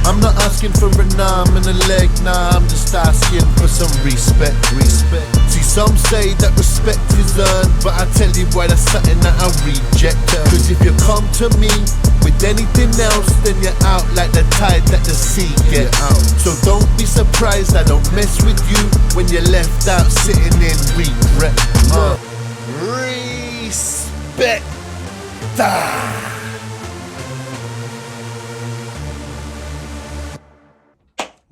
I'm not asking for an arm and a leg, nah, I'm just asking for some respect. See, some say that respect is earned, but I tell you what, that's something that I reject. Cause if you come to me with anything else, then you're out like the tide that the sea gets out. So don't be surprised I don't mess with you when you're left out sitting in regret. Respect.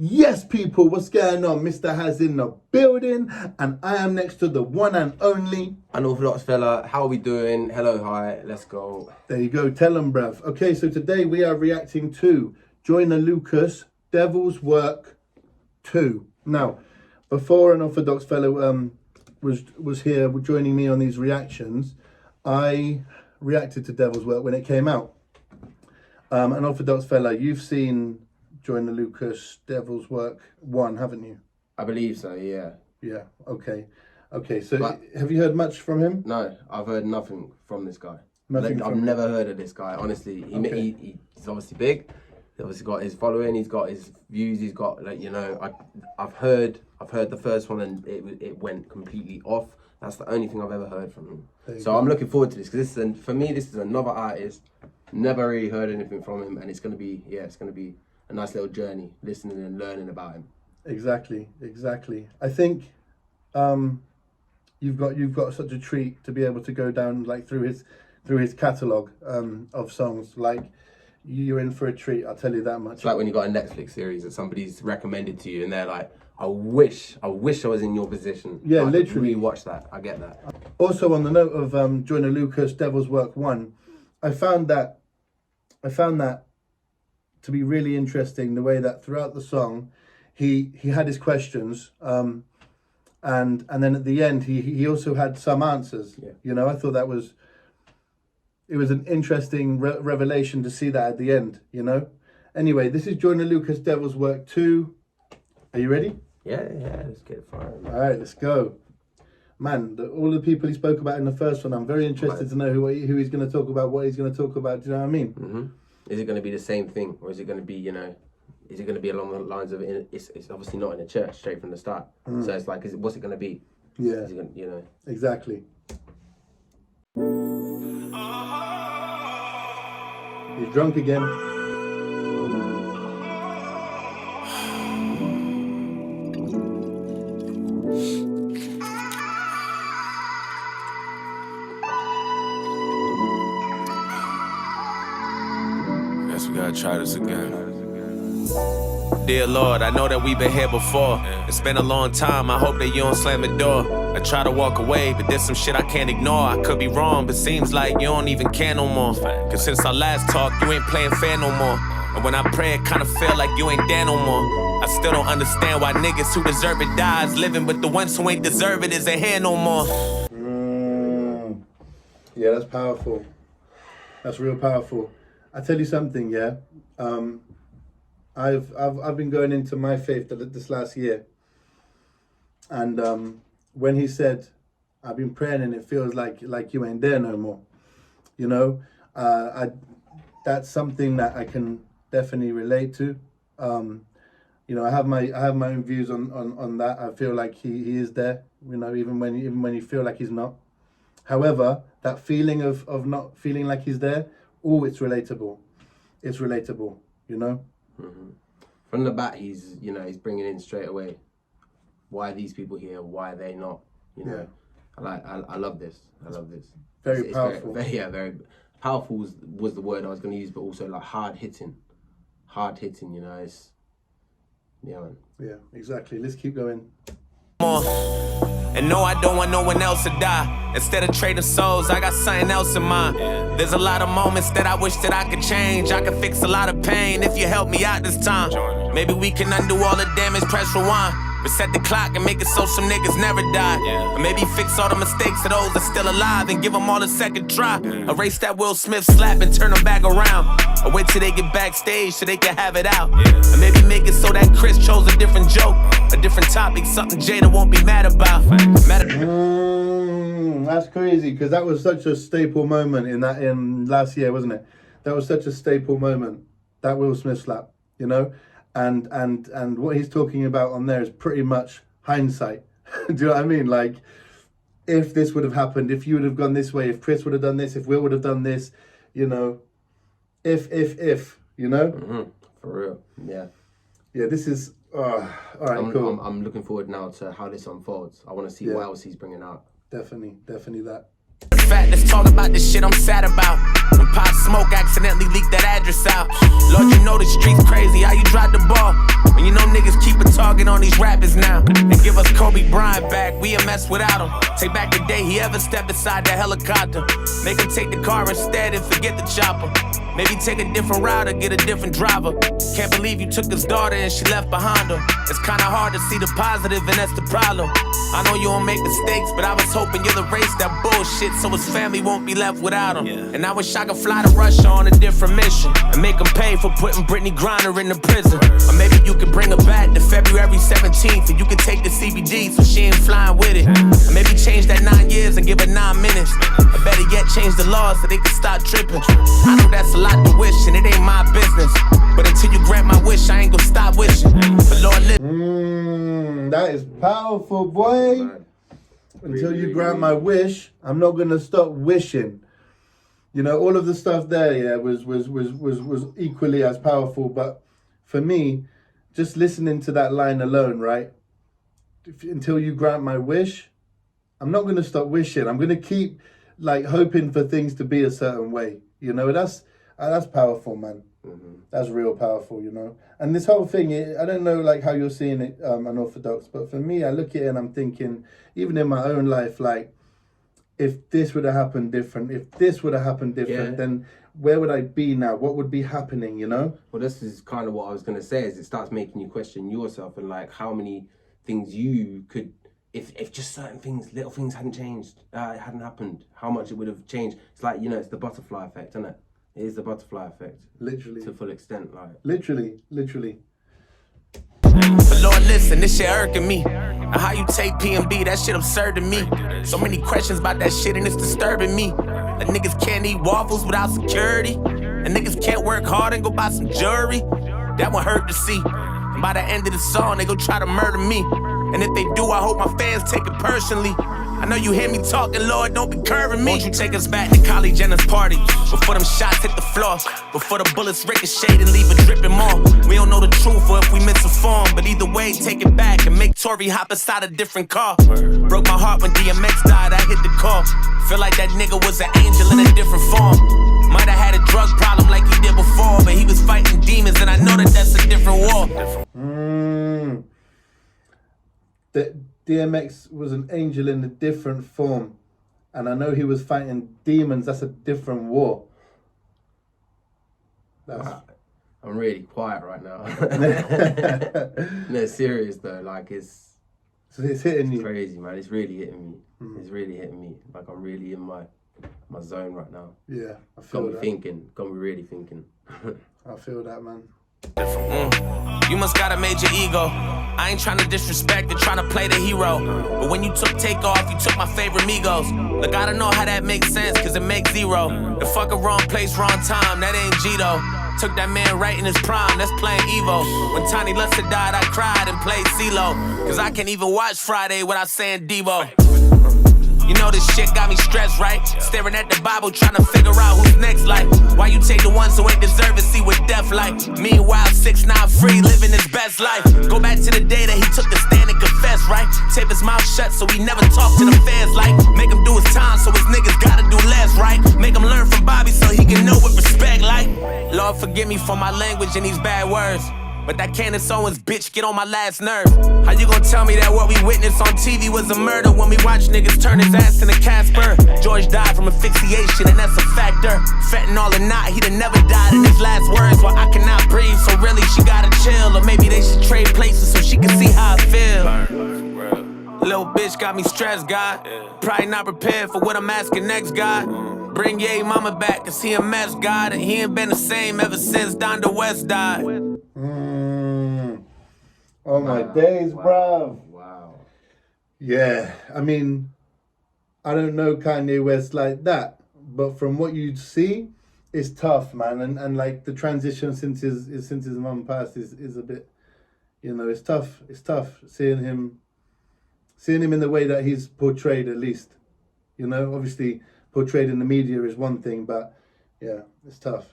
Yes, people, what's going on? Mr. Has in the building, and I am next to the one and only Unorthodox fella. How are we doing? Hello, hi, let's go. There you go, tell them, bruv. Okay, so today we are reacting to Joyner Lucas, Devil's Work 2. Now, before Unorthodox fellow was here joining me on these reactions, I reacted to Devil's Work when it came out. Unorthodox fella, you've seen Joyner Lucas, Devil's Work 1, haven't you? I believe so, yeah. Yeah, okay. Okay, so have you heard much from him? No, I've heard nothing from this guy. I've never heard of this guy, honestly. He's obviously big. He's obviously got his following, he's got his views, he's got, like, you know, I've heard the first one and it went completely off. That's the only thing I've ever heard from him. So I'm looking forward to this, because for me, this is another artist. Never really heard anything from him, and it's gonna be a nice little journey, listening and learning about him. Exactly. I think you've got such a treat to be able to go down like through his catalogue of songs. Like, you're in for a treat, I'll tell you that much. It's like when you got a Netflix series that somebody's recommended to you and they're like, I wish I was in your position. Yeah, I literally. Watch that. I get that. Also, on the note of Joyner Lucas, Devil's Work 1, I found that to be really interesting, the way that throughout the song he had his questions, and then at the end he also had some answers. Yeah. You know, I thought it was an interesting revelation to see that at the end, you know. Anyway, this is Joyner Lucas, Devil's Work 2. Are you ready? Yeah, let's get it fired. All right, let's go. Man, all the people he spoke about in the first one, I'm very interested to know who he's going to talk about, what he's going to talk about. Do you know what I mean? Mm-hmm. Is it going to be the same thing, or is it going to be, you know, is it going to be along the lines of it's obviously not in a church straight from the start. So it's like, what's it going to be? Yeah. Is it gonna, you know? Exactly. He's drunk again. Guess we gotta try this again. Dear Lord, I know that we've been here before. It's been a long time, I hope that you don't slam the door. I try to walk away, but there's some shit I can't ignore. I could be wrong, but seems like you don't even care no more. Cause since our last talk, you ain't playing fair no more. And when I pray, it kinda feel like you ain't there no more. I still don't understand why niggas who deserve it dies living, but the ones who ain't deserve it isn't here no more. Yeah, that's powerful. That's real powerful. I tell you something, yeah. I've been going into my faith this last year, and when he said, "I've been praying and it feels like you ain't there no more," you know, that's something that I can definitely relate to. You know, I have my own views on that. I feel like he is there, you know, even when you feel like he's not. However, that feeling of not feeling like he's there, it's relatable. It's relatable, you know. Mm-hmm. From the bat, he's bringing in straight away. Why are these people here? Why are they not? You know, I love this. I love this. Very powerful. Very powerful was the word I was going to use, but also like hard hitting. You know, it's man. Yeah, exactly. Let's keep going. And no, I don't want no one else to die. Instead of trading souls, I got something else in mind. There's a lot of moments that I wish that I could change. I could fix a lot of pain if you help me out this time. Maybe we can undo all the damage, press rewind. Reset the clock and make it so some niggas never die. Or maybe fix all the mistakes of those that's still alive and give them all a second try. Erase that Will Smith slap and turn them back around. Or wait till they get backstage so they can have it out. Or maybe make it so that Chris chose a different joke, a different topic, something Jada won't be mad about. That's crazy, because that was such a staple moment in last year, wasn't it? That was such a staple moment, that Will Smith slap. you know, and what he's talking about on there is pretty much hindsight. Do you know what I mean? Like, if this would have happened, if you would have gone this way, if Chris would have done this, if Will would have done this, you know, if, you know? For real, yeah. Yeah, this is, all right, cool. I'm looking forward now to how this unfolds. I want to see what else he's bringing out. Definitely that. Fact, let's talk about the shit I'm sad about. When Pop Smoke accidentally leaked that address out. Lord, you know the streets crazy, how you drive the ball? When you know niggas keep a target on these rappers now. And give us Kobe Bryant back, we a mess without him. Take back the day he ever stepped inside that helicopter. Make him take the car instead and forget the chopper. Maybe take a different route or get a different driver. Can't believe you took his daughter and she left behind her. It's kinda hard to see the positive and that's the problem. I know you won't make mistakes, but I was hoping you'll erase that bullshit so his family won't be left without him. And I wish I could fly to Russia on a different mission and make him pay for putting Brittany Griner in the prison. Or maybe you could bring her back to February 17th and you could take the CBD so she ain't flying with it. Or maybe change that 9 years and give her 9 minutes. Or better yet, change the laws so they can stop tripping. I know that's a lot to wish and it ain't my business. But until you grant my wish, I ain't gonna stop wishing. But Lord, that is powerful, boy. Until you grant my wish, I'm not gonna stop wishing. You know, all of the stuff there, yeah, was equally as powerful. But for me, just listening to that line alone, right? Until you grant my wish, I'm not gonna stop wishing. I'm gonna keep like hoping for things to be a certain way. You know, that's powerful, man. That's real powerful, you know. And this whole thing, I don't know like how you're seeing it, unorthodox, but for me, I look at it and I'm thinking, even in my own life, like, if this would have happened different, then where would I be now? What would be happening, you know? Well, this is kind of what I was going to say, is it starts making you question yourself and like how many things you could, if just certain things, little things hadn't changed, it hadn't happened, how much it would have changed. It's like, you know, it's the butterfly effect, isn't it? It is the butterfly effect. Literally. To full extent, like. Literally. But Lord, listen, this shit irking me. Now how you take PMB, that shit absurd to me. So many questions about that shit and it's disturbing me. That niggas can't eat waffles without security. And niggas can't work hard and go buy some jewelry. That one hurt to see. And by the end of the song, they gon' try to murder me. And if they do, I hope my fans take it personally. I know you hear me talking, Lord, don't be curving me. Won't you take us back to Kylie Jenner's party? Before them shots hit the floor, before the bullets ricochet and leave it dripping more. We don't know the truth or if we misinformed, but either way, take it back and make Tory hop inside a different car. Broke my heart when DMX died, I hit the call. Feel like that nigga was an angel in a different form. Might have had a drug problem like he did before, but he was fighting demons and I know that that's a different war. That DMX was an angel in a different form, and I know he was fighting demons. That's a different war. Wow. I'm really quiet right now. No, serious though. Like it's hitting you. Crazy, man. It's really hitting me. It's really hitting me. Like I'm really in my zone right now. Yeah, I feel that. Got me really thinking. I feel that, man. You must got a major ego. I ain't trying to disrespect or trying to play the hero. But when you took Takeoff, you took my favorite Migos. Look, I don't know how that makes sense, cause it makes zero. The fucking wrong place, wrong time, that ain't Gito. Took that man right in his prime, that's playing Evo. When Tiny Luster died, I cried and played CeeLo. Cause I can't even watch Friday without saying Devo. You know this shit got me stressed, right? Staring at the Bible, trying to figure out who's next, like. Why you take the ones who ain't deserve it, see what death like. Meanwhile, 6ix9ine free, living his best life. Go back to the day that he took the stand and confessed, right? Tape his mouth shut so he never talked to the fans, like. Make him do his time so his niggas gotta do less, right? Make him learn from Bobby so he can know what respect, like. Lord, forgive me for my language and these bad words. But that Candace Owens bitch get on my last nerve. How you gonna tell me that what we witnessed on TV was a murder when we watch niggas turn his ass into Casper? George died from asphyxiation and that's a factor. Fentanyl or not, he'd have never died in his last words. Well, I cannot breathe, so really she gotta chill. Or maybe they should trade places so she can see how I feel. Little bitch got me stressed, God. Probably not prepared for what I'm asking next, God. Bring Ye mama back, cause he a mess, God. And he ain't been the same ever since Donda West died. Oh my days, bruv. Wow. Yeah, I mean, I don't know Kanye West like that, but from what you see, it's tough, man, and like the transition since his mum passed is a bit, you know, it's tough. It's tough seeing him in the way that he's portrayed, at least. You know, obviously portrayed in the media is one thing, but yeah, it's tough.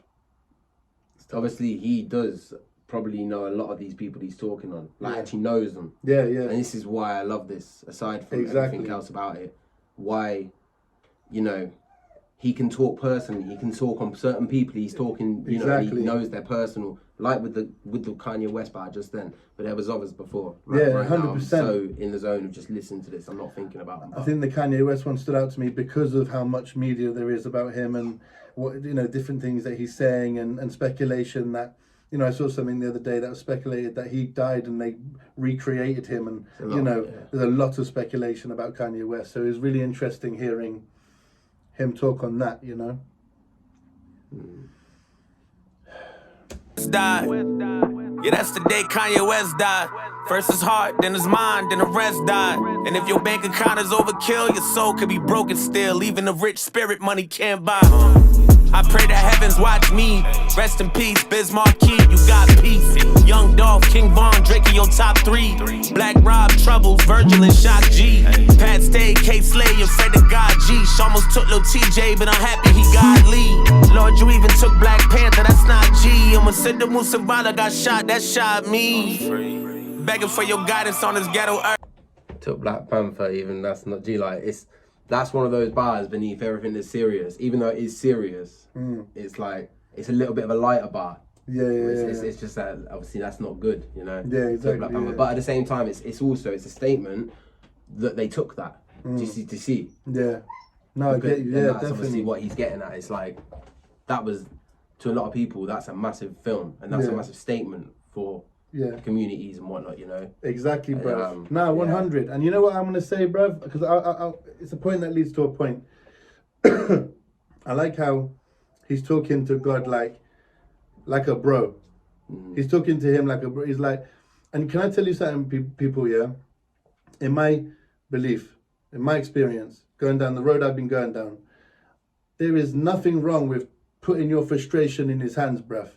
Obviously, he does probably know a lot of these people he's talking on. Like, actually knows them. Yeah, yeah. And this is why I love this, aside from everything else about it. Why, you know, he can talk personally. He can talk on certain people. He's talking, you know, and he knows their personal. Like with the Kanye West part just then, but there was others before. Right, yeah, 100%. Now I'm so in the zone of just listening to this. I'm not thinking about him. I think the Kanye West one stood out to me because of how much media there is about him and what, you know, different things that he's saying and speculation that, you know, I saw something the other day that was speculated that he died and they recreated him, and you know, there's a lot of speculation about Kanye West. So it was really interesting hearing him talk on that, you know. Died. Yeah, that's the day Kanye West died. First his heart, then his mind, then the rest died. And if your bank account is overkill, your soul could be broken still. Even the rich spirit money can't buy. I pray the heavens watch me. Rest in peace, Biz Marquis, you got peace. Young Dolph, King Von, Drake in your top 3. Black Rob, Troubles, Virgil and Shock G. Pat Stay, K Slay, afraid of God G. She almost took Lil TJ, but I'm happy he got Lee. Lord, you even took Black Panther, that's not G. And when Sidney Musabala got shot, that shot me. Begging for your guidance on this ghetto earth. Took Black Panther, even that's not G. Like, that's one of those bars beneath everything that's serious. Even though it is serious, it's like, it's a little bit of a lighter bar. Yeah. It's just that, obviously, that's not good, you know? Yeah, exactly. Black Panther. But at the same time, it's also, it's a statement that they took that to see. Yeah. No, I get you. Yeah, that's definitely. obviously what he's getting at. It's like, that was, to a lot of people, that's a massive film. And that's a massive statement for communities and whatnot, you know. Exactly, bruv. 100. And you know what I'm gonna say, bruv? Because I it's a point that leads to a point. I like how he's talking to God like a bro. He's talking to him like a bro. He's like, and can I tell you something, people? Yeah, in my belief, in my experience, going down the road I've been going down, there is nothing wrong with putting your frustration in his hands, bruv.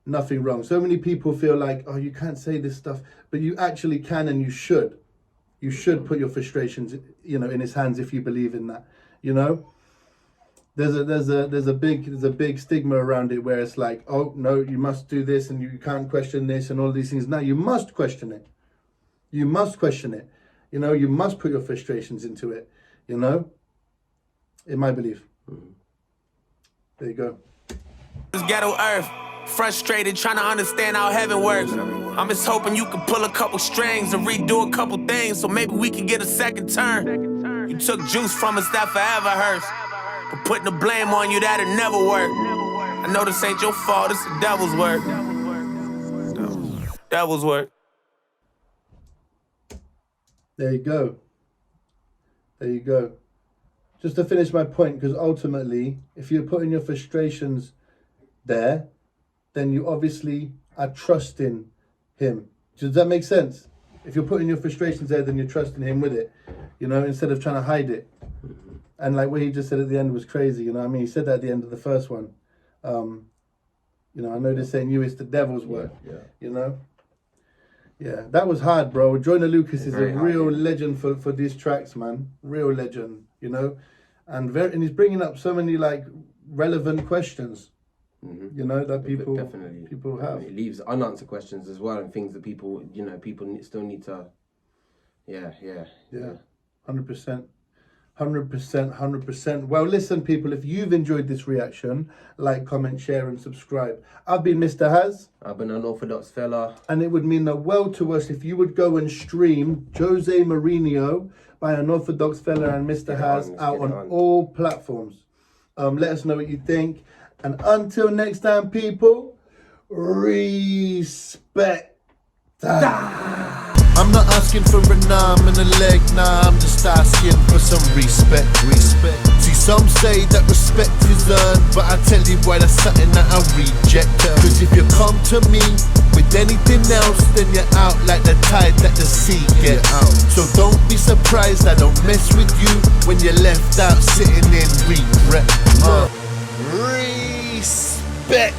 Nothing wrong. So many people feel like, oh, you can't say this stuff, but you actually can, and you should. You should put your frustrations, you know, in his hands if you believe in that. You know, there's a big stigma around it where it's like, oh no, you must do this and you can't question this and all these things. No, you must question it. You must question it. You know, you must put your frustrations into it. You know, in my belief. There you go. This ghetto earth. Frustrated, trying to understand how heaven works. I'm just hoping you can pull a couple strings and redo a couple things so maybe we can get a second turn. You took juice from us that forever hurts, but putting the blame on you, that'll never work. I know this ain't your fault, it's the devil's work. Devil's work. There you go. There you go. Just to finish my point, because ultimately, if you're putting your frustrations there, then you obviously are trusting him. Does that make sense? If you're putting your frustrations there, then you're trusting him with it, you know, instead of trying to hide it. And like what he just said at the end was crazy, you know what I mean? He said that at the end of the first one. You know, I know they're saying it's the devil's work, you know? Yeah, that was hard, bro. Joyner Lucas is a real legend for these tracks, man. Real legend, you know? And he's bringing up so many, like, relevant questions. You know, that people have. It leaves unanswered questions as well, and things that people still need to. Yeah. 100%. 100%. Well, listen, people, if you've enjoyed this reaction, like, comment, share, and subscribe. I've been Mr. Haz. I've been Unorthodox Fella. And it would mean the world to us if you would go and stream Jose Mourinho by Unorthodox Fella and Mr. Haz out on all platforms. Let us know what you think. And until next time, people, respect. I'm not asking for an arm and a leg, nah, I'm just asking for some respect. See, some say that respect is earned, but I tell you why, that's something that I reject. Cause if you come to me with anything else, then you're out like the tide that the sea gets out. So don't be surprised I don't mess with you when you're left out sitting in regret. Respect. respect.